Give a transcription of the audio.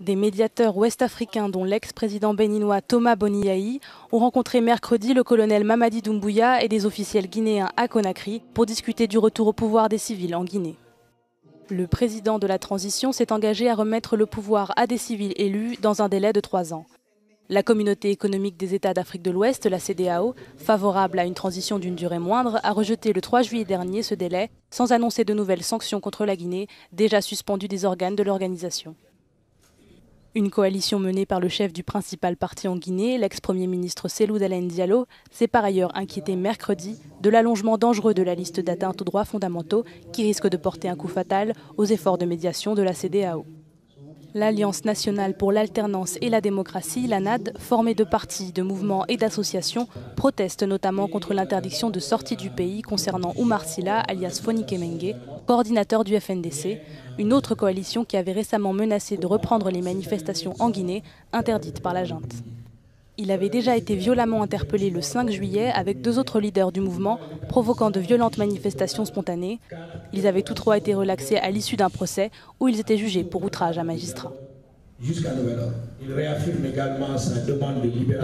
Des médiateurs ouest-africains, dont l'ex-président béninois Thomas Boniaï, ont rencontré mercredi le colonel Mamadi Doumbouya et des officiels guinéens à Conakry pour discuter du retour au pouvoir des civils en Guinée. Le président de la transition s'est engagé à remettre le pouvoir à des civils élus dans un délai de 3 ans. La communauté économique des États d'Afrique de l'Ouest, la CEDEAO, favorable à une transition d'une durée moindre, a rejeté le 3 juillet dernier ce délai, sans annoncer de nouvelles sanctions contre la Guinée, déjà suspendue des organes de l'organisation. Une coalition menée par le chef du principal parti en Guinée, l'ex-premier ministre Cellou Dalein Diallo, s'est par ailleurs inquiété mercredi de l'allongement dangereux de la liste d'atteintes aux droits fondamentaux qui risque de porter un coup fatal aux efforts de médiation de la CEDEAO. L'Alliance nationale pour l'alternance et la démocratie, l'ANAD, formée de partis, de mouvements et d'associations, proteste notamment contre l'interdiction de sortie du pays concernant Oumar Silla, alias Fonike Mengue, coordinateur du FNDC, une autre coalition qui avait récemment menacé de reprendre les manifestations en Guinée, interdites par la junte. Il avait déjà été violemment interpellé le 5 juillet avec 2 autres leaders du mouvement, provoquant de violentes manifestations spontanées. Ils avaient tous 3 été relaxés à l'issue d'un procès où ils étaient jugés pour outrage à magistrat. Jusqu'à nouvel ordre, il réaffirme également sa demande de libération.